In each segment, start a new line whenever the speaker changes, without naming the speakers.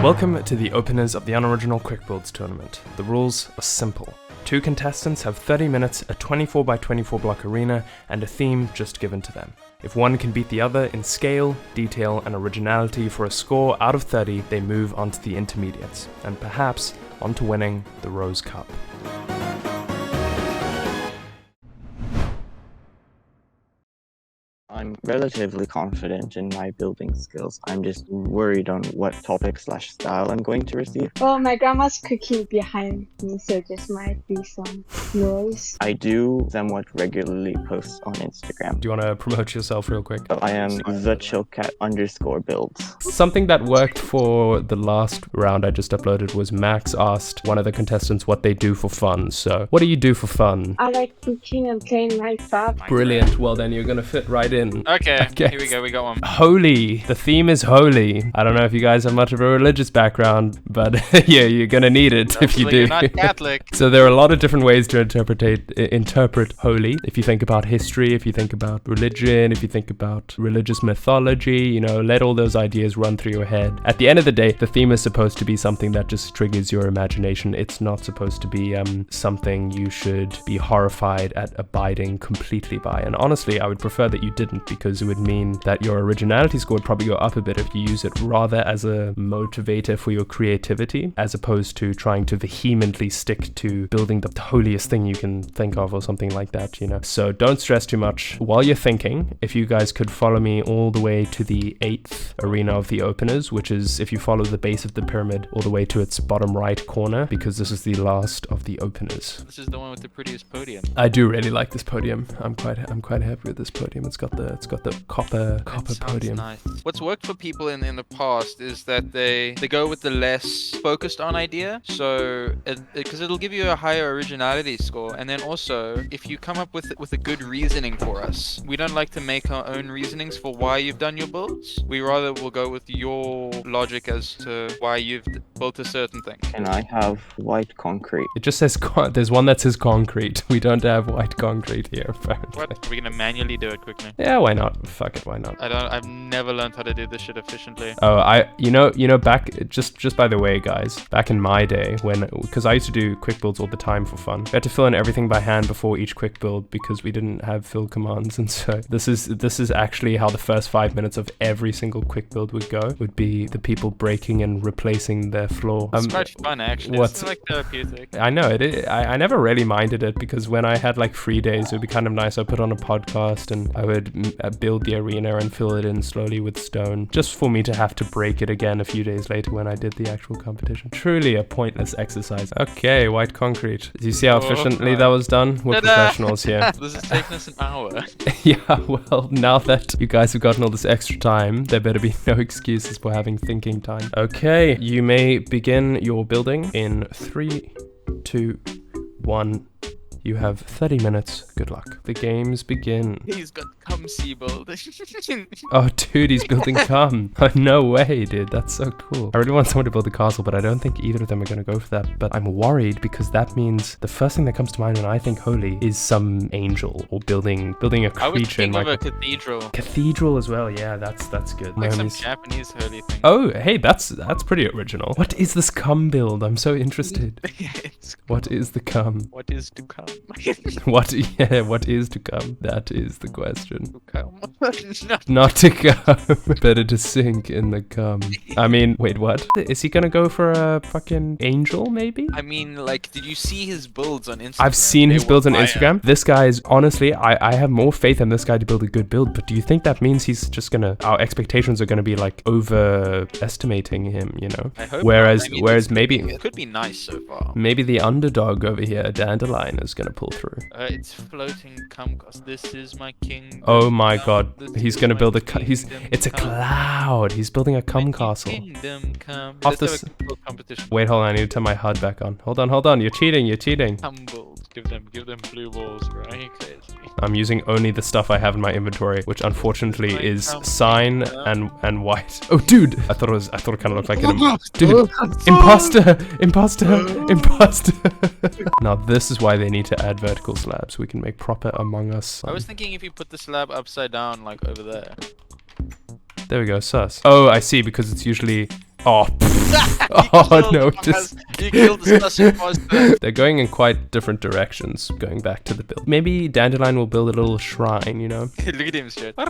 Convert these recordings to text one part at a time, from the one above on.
Welcome to the openers of the Unoriginal Quickbuilds tournament. The rules are simple. 2 contestants have 30 minutes, a 24x24 block arena, and a theme just given to them. If one can beat the other in scale, detail, and originality for a score out of 30, they move on to the intermediates, and perhaps onto winning the Rose Cup.
I'm relatively confident in my building skills. I'm just worried on what topic/style I'm going to receive.
Well, my grandma's cooking behind me, so just might be some noise.
I do somewhat regularly post on Instagram.
Do you want to promote yourself real quick?
I am _builds.
Something that worked for the last round I just uploaded was Max asked one of the contestants what they do for fun. So, what do you do for fun?
I like cooking and playing Minecraft.
Brilliant. Well, then you're going to fit right in.
Okay, here we go, we got one.
Holy. The theme is holy. I don't know if you guys have much of a religious background, but yeah, you're gonna need it if you do.
You're not Catholic.
So there are a lot of different ways to interpret holy. If you think about history, if you think about religion, if you think about religious mythology, you know, let all those ideas run through your head. At the end of the day, the theme is supposed to be something that just triggers your imagination. It's not supposed to be something you should be horrified at abiding completely by. And honestly, I would prefer that you didn't, because it would mean that your originality score would probably go up a bit if you use it rather as a motivator for your creativity, as opposed to trying to vehemently stick to building the holiest thing you can think of or something like that, you know. So don't stress too much. While you're thinking, if you guys could follow me all the way to the 8th arena of the openers, which is if you follow the base of the pyramid all the way to its bottom right corner, because this is the last of the openers.
This is the one with the prettiest podium.
I do really like this podium. I'm quite happy with this podium. It's got the copper podium.
Nice. What's worked for people in the past is that they go with the less focused on idea, so because it'll give you a higher originality score. And then also, if you come up with a good reasoning for us, we don't like to make our own reasonings for why you've done your builds. We rather will go with your logic as to why you've built a certain thing.
Can I have white concrete?
It just says there's one that says concrete. We don't have white concrete here, apparently.
What? Are we gonna manually do it quickly?
Yeah, why not? Fuck it, why not?
I've never learned how to do this shit efficiently.
Oh, you know, back, just by the way, guys, back in my day, because I used to do quick builds all the time for fun, we had to fill in everything by hand before each quick build because we didn't have fill commands, and so this is actually how the first 5 minutes of every single quick build would be the people breaking and replacing their floor.
It's quite fun, actually. It's like therapeutic.
I know, I never really minded it, because when I had like free days, it would be kind of nice. I'd put on a podcast and I would build the arena and fill it in slowly with stone, just for me to have to break it again a few days later when I did the actual competition. Truly a pointless exercise. Okay, white concrete. Do you see how efficiently that was done? We're professionals here.
This has taken us an hour.
Yeah, well, now that you guys have gotten all this extra time, there better be no excuses for having thinking time. Okay, you may begin your building in 3, 2, 1. You have 30 minutes. Good luck. The games begin.
He's got cum build.
Oh, dude, he's building cum. Oh, no way, dude. That's so cool. I really want someone to build a castle, but I don't think either of them are going to go for that. But I'm worried because that means the first thing that comes to mind when I think holy is some angel or building a creature.
I would think of a cathedral.
Cathedral as well. Yeah, that's good.
Like some Japanese holy thing.
Oh, hey, that's pretty original. What is this cum build? I'm so interested. What is the cum?
What is to come?
What is to come? That is the question.
To come.
Not to come. Better to sink in the cum. I mean, wait, what? Is he gonna go for a fucking angel, maybe?
I mean, like, did you see his builds on Instagram?
I've seen his builds on Instagram. This guy is, honestly, I have more faith in this guy to build a good build, but do you think that means he's just gonna, our expectations are gonna be like overestimating him, you know?
I hope
whereas maybe
it could be nice so far.
Maybe the underdog over here, Dandelion, is gonna pull through.
It's floating cum cast. This is my king.
Oh my god. He's gonna build it's a cloud. He's building a cum castle.
Kingdom come.
Off this competition. Wait, hold on, I need to turn my HUD back on. Hold on. You're cheating.
Humbled. Give them blue balls, right?
I'm using only the stuff I have in my inventory, which unfortunately is sign and white. Oh, dude! I thought it kind of looked like an dude. Imposter. Now this is why they need to add vertical slabs. We can make proper Among Us.
I was thinking if you put the slab upside down, like over there.
There we go, sus. Oh, I see, because it's usually Oh,
Oh
no,
you killed the sus imposter.
they're going in quite different directions, going back to the build. Maybe Dandelion will build a little shrine, you know?
Look at him, shit.
I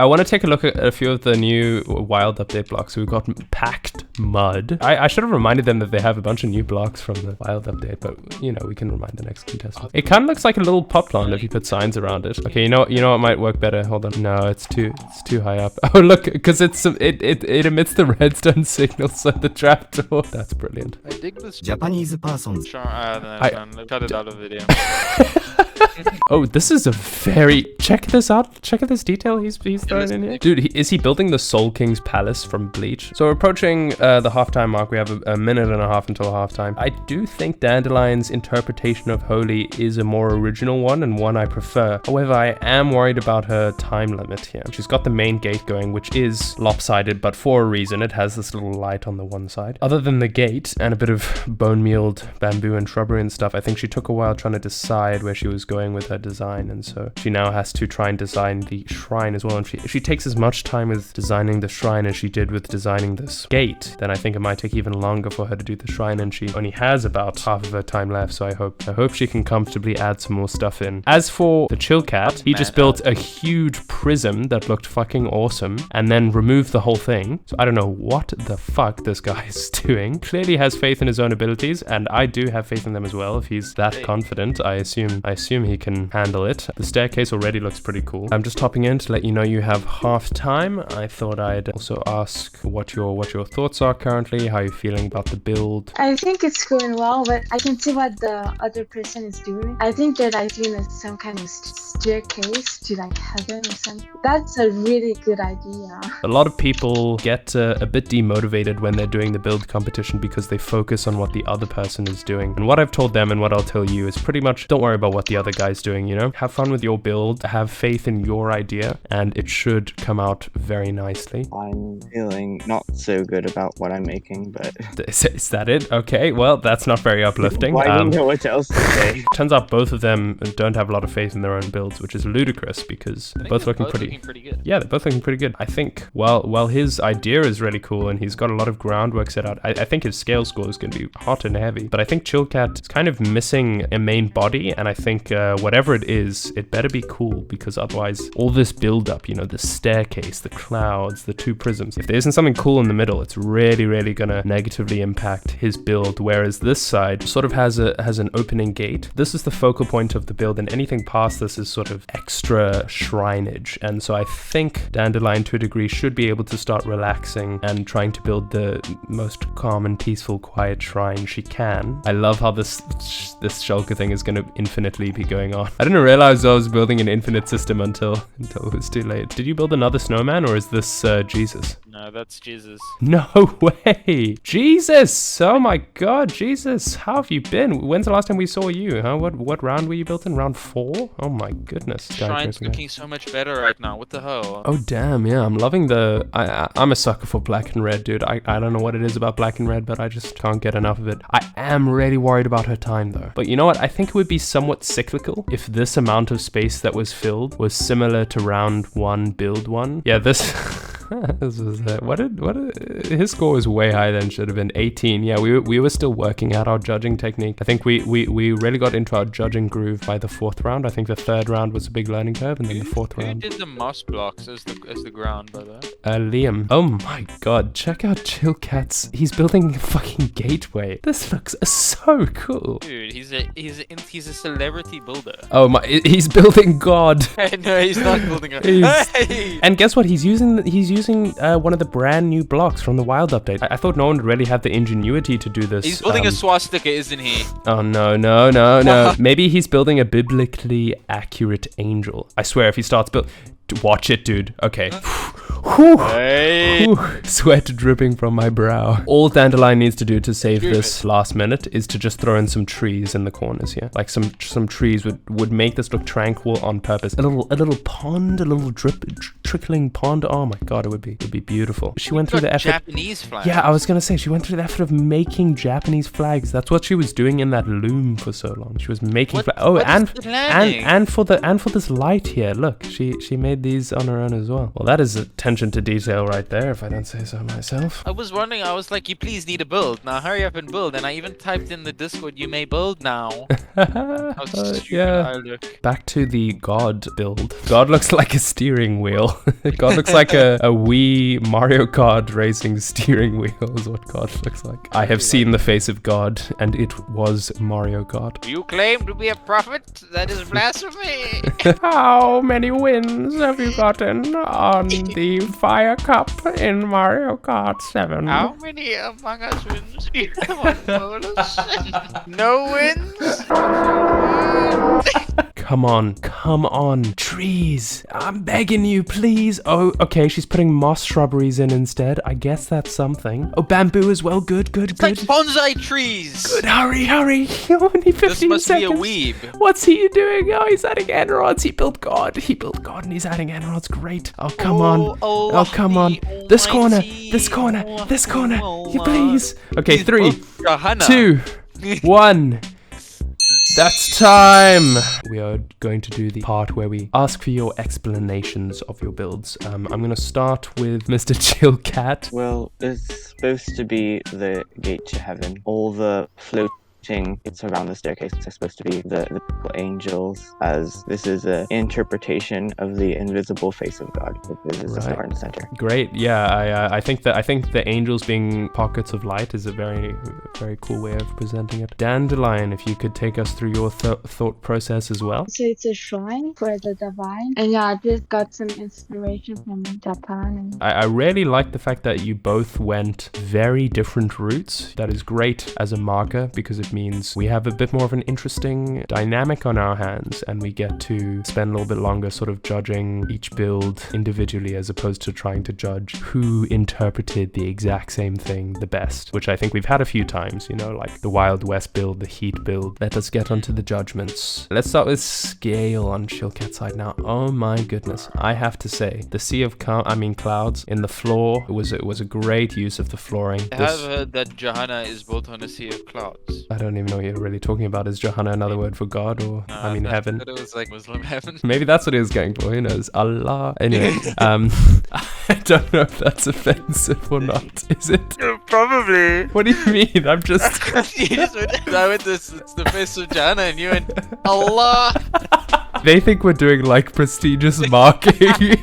want to take a look at a few of the new wild update blocks. We've got packed mud. I should have reminded them that they have a bunch of new blocks from the wild update, but you know, we can remind the next contestant. It kind of looks like a little pot plant if you put signs around it. Okay, you know what might work better? Hold on. No, it's too high up. Oh look, because it emits the redstone signal, so the trapdoor. That's brilliant.
I dig this.
Japanese persons.
Sure, cut it out of video.
Oh, this is a very... Check this out. Check out this detail he's throwing in here. Dude, is he building the Soul King's palace from Bleach? So we're approaching the halftime mark. We have a minute and a half until halftime. I do think Dandelion's interpretation of Holy is a more original one and one I prefer. However, I am worried about her time limit here. She's got the main gate going, which is lopsided, but for a reason. It has this little light on the one side. Other than the gate and a bit of bone-mealed bamboo and shrubbery and stuff, I think she took a while trying to decide where she was going with her design, and so she now has to try and design the shrine as well. And if she takes as much time with designing the shrine as she did with designing this gate, then I think it might take even longer for her to do the shrine, and she only has about half of her time left, so I hope she can comfortably add some more stuff in. As for the chill cat, he just built a huge prism that looked fucking awesome and then removed the whole thing. So I don't know what the fuck this guy is doing. Clearly has faith in his own abilities, and I do have faith in them as well. If he's that confident, I assume he can handle it. The staircase already looks pretty cool. I'm just hopping in to let you know you have half time. I thought I'd also ask what your thoughts are currently, how you're feeling about the build.
I think it's going well, but I can see what the other person is doing. I think they're like doing some kind of staircase to like heaven or something. That's a really good idea.
A lot of people get a bit demotivated when they're doing the build competition because they focus on what the other person is doing. And what I've told them and what I'll tell you is pretty much don't worry about what the other guy's doing, you know? Have fun with your build, have faith in your idea, and it should come out very nicely.
I'm feeling not so good about what I'm making, but...
Is that it? Okay, well, that's not very uplifting.
I don't know what else to say.
Turns out both of them don't have a lot of faith in their own builds, which is ludicrous because they're both looking pretty
good.
Yeah, they're both looking pretty good. I think while his idea is really cool and he's got a lot of groundwork set out, I think his scale score is going to be hot and heavy. But I think Chillcat is kind of missing a main body, and I think whatever it is, it better be cool, because otherwise all this build up, you know, the staircase, the clouds, the two prisms, if there isn't something cool in the middle, it's really gonna negatively impact his build. Whereas this side sort of has an opening gate. This is the focal point of the build, and anything past this is sort of extra shrineage. And so I think Dandelion to a degree should be able to start relaxing and trying to build the most calm and peaceful, quiet shrine she can. I love how this shulker thing is gonna infinitely be going on. I didn't realize I was building an infinite system until it was too late. Did you build another snowman, or is this Jesus?
No, that's Jesus.
No way! Jesus! Oh my god, Jesus! How have you been? When's the last time we saw you? Huh? What round were you built in? Round 4? Oh my goodness.
Shrine's looking so much better right now. What the hell?
Oh damn, yeah. I'm loving the... I'm a sucker for black and red, dude. I don't know what it is about black and red, but I just can't get enough of it. I am really worried about her time though. But you know what? I think it would be somewhat cyclical if this amount of space that was filled was similar to round 1, build 1. Yeah, this... this was his score was way higher than it should have been. 18. Yeah, we were still working out our judging technique. I think we really got into our judging groove by the 4th round. I think the 3rd round was a big learning curve, and then the 4th round.
Who did the moss blocks as the ground, by the way?
Liam. Oh my god, check out Chillcat's. He's building a fucking gateway. This looks so cool.
Dude, he's a celebrity builder.
Oh my, he's building God.
No, he's not building a... Hey!
And guess what? He's using one of the brand new blocks from the wild update. I thought no one would really have the ingenuity to do this.
He's building a swastika, isn't he?
Oh no. Maybe he's building a biblically accurate angel. I swear, if he starts watch it, dude. Okay.
Hey.
Sweat dripping from my brow. All Dandelion needs to do to save this last minute is to just throw in some trees in the corners here. Like some trees would make this look tranquil on purpose. A little pond, a little trickling pond. Oh my god, it would be beautiful. She went through the effort.
Japanese flags.
Yeah, I was gonna say she went through the effort of making Japanese flags. That's what she was doing in that loom for so long. She was making and for this light here. Look, she made these on her own as well. Well, that is a 10 attention to detail right there, if I don't say so myself.
I was wondering, I was like, you please need a build. Now hurry up and build. And I even typed in the Discord, you may build now. How stupid I look.
Back to the God build. God looks like a steering wheel. God looks like a Wii Mario Kart racing steering wheel is what God looks like. I have seen the face of God, and it was Mario Kart.
You claim to be a prophet? That is blasphemy.
How many wins have you gotten on the Fire Cup in Mario Kart 7?
How many Among Us wins do you have on bonus? No wins?
Come on, trees. I'm begging you, please. Oh, okay, she's putting moss shrubberies in instead. I guess that's something. Oh, bamboo as well. Good.
It's like bonsai trees.
Good, hurry. Only 15
This must
seconds.
be a weeb.
What's he doing? Oh, he's adding end rods. He built God and he's adding end rods. Great. Oh, come on. Oh, come on. This corner. You please. Okay, 3, 2, 1. That's time! We are going to do the part where we ask for your explanations of your builds. I'm going to start with Mr. Chill Cat.
Well, it's supposed to be the gate to heaven. All the floating it's around the staircase are supposed to be the angels, as this is an interpretation of the invisible face of God. This is the star in the center.
Great, yeah. I think the angels being pockets of light is a very, very cool way of presenting it. Dandelion, if you could take us through your thought process as well.
So it's a shrine for the divine, and yeah, I just got some inspiration from Japan.
I really like the fact that you both went very different routes. That is great as a marker, because it means we have a bit more of an interesting dynamic on our hands, and we get to spend a little bit longer sort of judging each build individually, as opposed to trying to judge who interpreted the exact same thing the best, which I think we've had a few times, you know, like the Wild West build, the Heat build. Let us get onto the judgments. Let's start with scale on Chillcat's side now. Oh my goodness, I have to say, the sea of clouds in the floor, it was a great use of the flooring.
I have heard that Johanna is built on a sea of clouds.
I don't even know what you're really talking about. Is Johanna another word for God, or heaven?
It was like Muslim heaven.
Maybe that's what he was going for. Who knows? Allah. Anyway, I don't know if that's offensive or not. Is it?
Probably.
What do you mean? I'm just.
You just went. I went this. It's the face of Johanna, and you went Allah.
They think we're doing like prestigious marking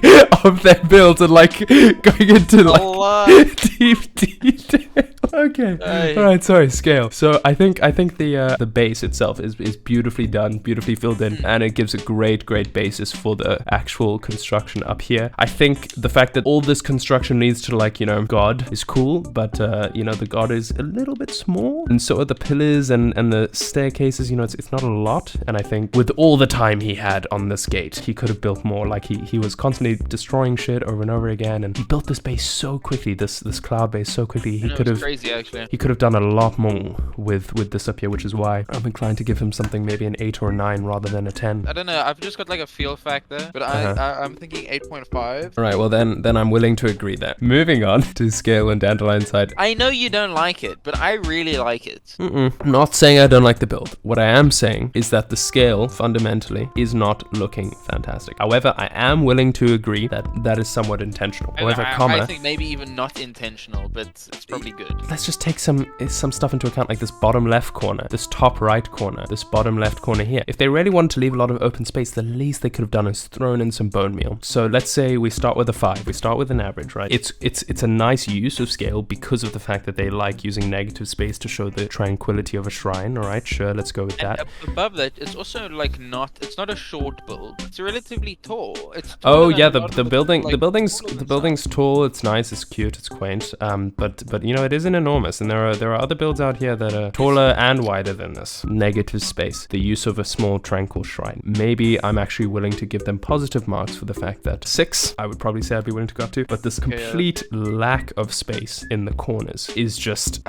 of their builds and like going into like deep detail. Okay. All right. Sorry. Scale. So I think the base itself is beautifully done, beautifully filled in, and it gives a great basis for the actual construction up here. I think the fact that all this construction leads to like, you know, God is cool, but you know, the God is a little bit small, and so are the pillars and the staircases. You know, it's not a lot. And I think with all the time he had on this gate, he could have built more. Like he was constantly destroying shit over and over again, and he built this base so quickly, this cloud base so quickly. He could have
crazy, actually.
He could have done a lot more with this up here, which is why I'm inclined to give him something maybe an 8 or a 9 rather than a 10.
I don't know. I've just got like a feel factor, but I'm thinking 8.5.
All right. Well, then I'm willing to agree there. Moving on to scale and Dandelion side.
I know you don't like it, but I really like it.
I'm not saying I don't like the build. What I am saying is that the scale fundamentally is not looking fantastic. However, I am willing to agree that that is somewhat intentional. However,
I think maybe even not intentional, but it's probably good.
Let's just take some stuff into account, like this bottom left corner, this top right corner, this bottom left corner here. If they really wanted to leave a lot of open space, the least they could have done is thrown in some bone meal. So let's say we start with a 5. We start with an average, right? It's a nice use of scale because of the fact that they like using negative space to show the tranquility of a shrine. All right, sure, let's go with that.
Above that, it's also like it's not a short build. It's relatively tall. It's
the building's tall. It's nice. It's cute. It's quaint. But you know, it isn't enormous, and there are other builds out here that are taller and wider than this. Negative space. The use of a small tranquil shrine. Maybe I'm actually willing to give them positive marks for the fact that 6, I would probably say I'd be willing to go up to, but this complete lack of space in the corners is just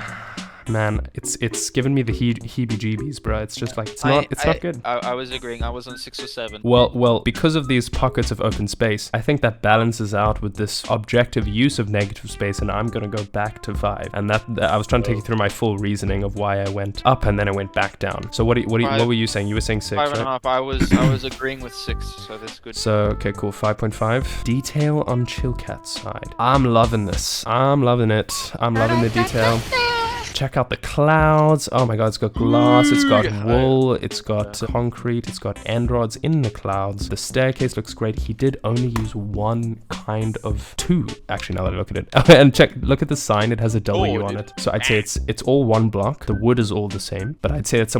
man, it's given me the heebie-jeebies, bro. It's just like it's not good.
I was agreeing. I was on 6 or 7.
Well, because of these pockets of open space, I think that balances out with this objective use of negative space, and I'm gonna go back to 5. And that I was trying to take you through my full reasoning of why I went up and then I went back down. So what were you saying? You were saying 6,
5.5.
right?
I was agreeing with 6, so that's good.
So okay, cool. 5.5. Detail on Chilcat's side. I'm loving this. I'm loving it. I'm loving the detail. Check out the clouds. Oh my god, it's got glass, it's got wool, it's got concrete, it's got end rods in the clouds. The staircase looks great. He did only use one kind of 2, actually, now that I look at it. And look at the sign, it has a W on it. So I'd say it's all one block. The wood is all the same, but I'd say that's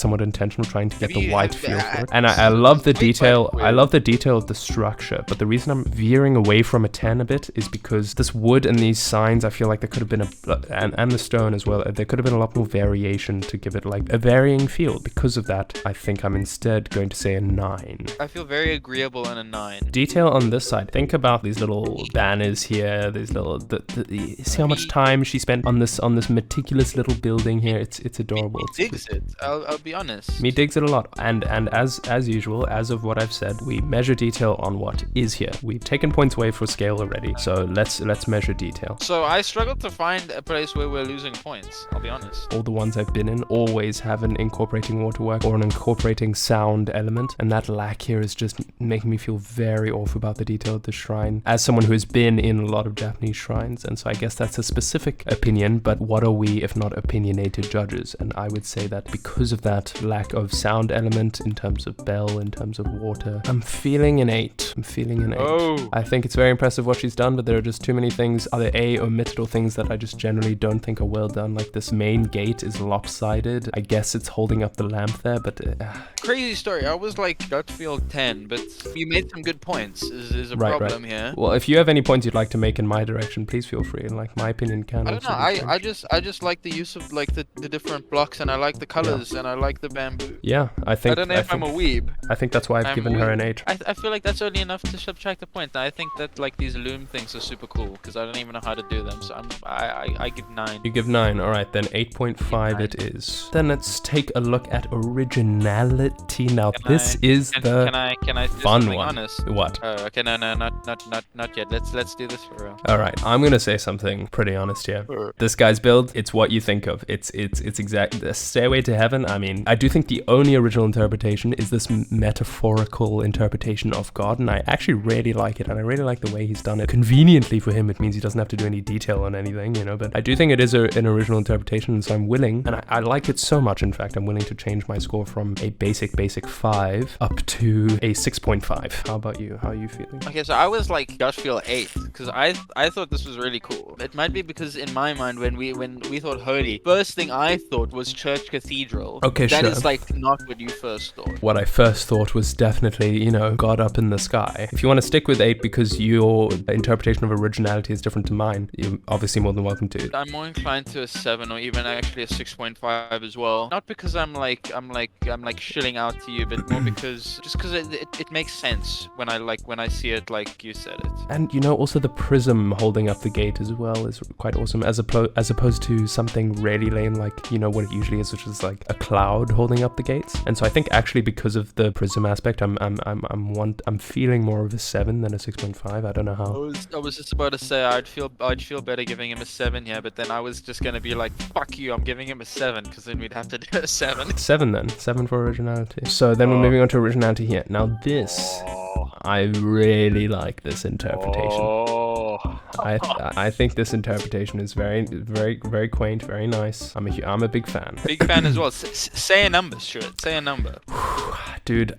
somewhat intentional, trying to get the white feel for it. And I love the detail. I love the detail of the structure, but the reason I'm veering away from a 10 a bit is because this wood and these signs, I feel like there could have been and the stone as well, there could have been a lot more variation to give it like a varying feel. Because of that, I think I'm instead going to say a 9.
I feel very agreeable on a 9.
Detail on this side. Think about these little banners here. These little, see how much time she spent on this meticulous little building here. It's adorable.
Me digs it. I'll be honest.
Me digs it a lot. And as usual, as of what I've said, we measure detail on what is here. We've taken points away for scale already, so let's measure detail.
So I struggled to find a place where we're losing points, I'll be honest.
All the ones I've been in always have an incorporating waterwork or an incorporating sound element, and that lack here is just making me feel very off about the detail of the shrine, as someone who has been in a lot of Japanese shrines. And so I guess that's a specific opinion, but what are we if not opinionated judges? And I would say that because of that lack of sound element in terms of bell, in terms of water, I'm feeling an 8.
Oh.
I think it's very impressive what she's done, but there are just too many things, either A, omitted, or things that I just generally don't think are well done. Like this main gate is lopsided. I guess it's holding up the lamp there, but
crazy story. I was like gut feel 10, but you made some good points. Is a problem here.
Well, if you have any points you'd like to make in my direction, please feel free. Like my opinion can.
I don't know. I just like the use of like the different blocks, and I like the colors, and I like the bamboo.
Yeah, I think.
I don't know if I'm a weeb.
I think that's why I've given her an 8.
I feel like that's only enough to subtract a point. I think that like these loom things are super cool because I don't even know how to do them. So I give 9.
You give 9. All right, then 8.5 it is. Then let's take a look at originality. Now this is the
can I
fun one.
Honest?
What?
Oh, okay, no, not yet. Let's do this for real.
All right, I'm gonna say something pretty honest here. This guy's build, it's what you think of. It's exact. The Stairway to Heaven. I mean, I do think the only original interpretation is this metaphorical interpretation of God, and I actually really like it, and I really like the way he's done it. Conveniently for him, it means he doesn't have to do any detail on anything, you know. But I do think it is an original interpretation, and so I'm willing, and I like it so much. In fact, I'm willing to change my score from a basic 5 up to a 6.5. How about you? How are you feeling?
Okay, so I was like gut feel 8 because I thought this was really cool. It might be because in my mind when we thought holy, first thing I thought was church cathedral.
Okay,
that
sure.
is like not what you first thought.
What I first thought was definitely, you know, God up in the sky. If you want to stick with 8 because your interpretation of originality is different to mine, you're obviously more than welcome to.
I'm more inclined to a 7 or even actually a 6.5 as well. Not because I'm shilling out to you, but more because it makes sense when I see it like you said it.
And you know, also the prism holding up the gate as well is quite awesome, as opposed to something really lame like, you know, what it usually is, which is like a cloud holding up the gates. And so I think actually because of the prism aspect, I'm feeling more of a 7 than a 6.5. I don't know how.
I was just about to say I'd feel better giving him a 7 here, but then I was just gonna be like, fuck you, I'm giving him a 7 because then we'd have to do a 7.
7 then. 7 for originality. So then we're moving on to originality here. Now this, I really like this interpretation. I think this interpretation is very, very, very quaint, very nice. I'm a big fan.
Big fan as well. Say a number, Stuart. Say a number.
Dude,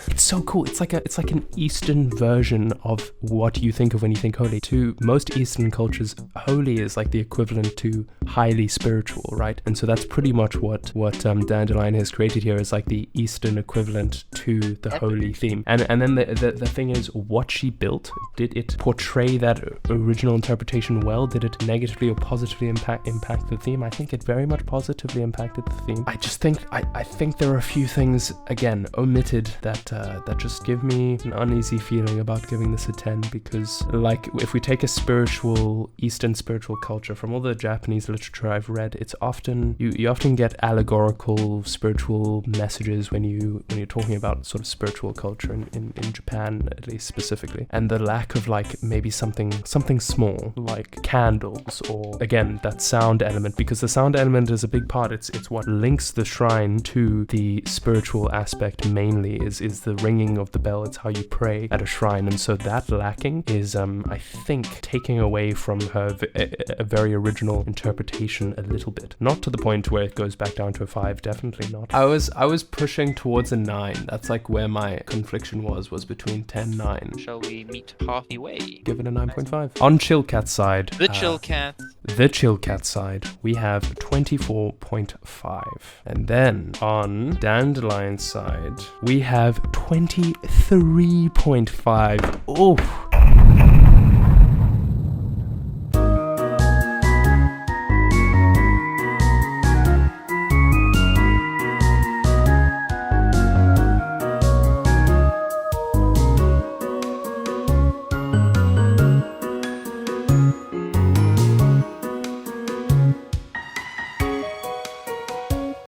it's so cool. It's like an Eastern version of what you think of when you think holy. To most Eastern cultures, holy is like the equivalent to highly spiritual, right? And so that's pretty much what Dandelion has created here is like the Eastern equivalent to the holy theme. And then the thing is, what she built, did it portray that original interpretation well? Did it negatively or positively impact the theme? I think it very much positively impacted the theme. I just think I think there are a few things again omitted that that just give me an uneasy feeling about giving this a 10, because like if we take a spiritual, Eastern spiritual culture, from all the Japanese literature I've read, it's often, you often get allegorical spiritual messages when you're talking about sort of spiritual culture in Japan, at least specifically. And the lack of like maybe something small like candles, or again that sound element, because the sound element is a big part. It's what links the shrine to the spiritual aspect mainly, is the ringing of the bell. It's how you pray at a shrine, and so that lacking is I think taking away from her a very original interpretation a little bit. Not to the point where it goes back down to a 5, definitely not. I was pushing towards a 9. That's like where my confliction was between 10 and 9.
Shall we meet halfway?
Give it a 9.5. On Chillcat's side,
The chill cat side, we have 24.5. And then on Dandelion's side, we have 23.5. Oh,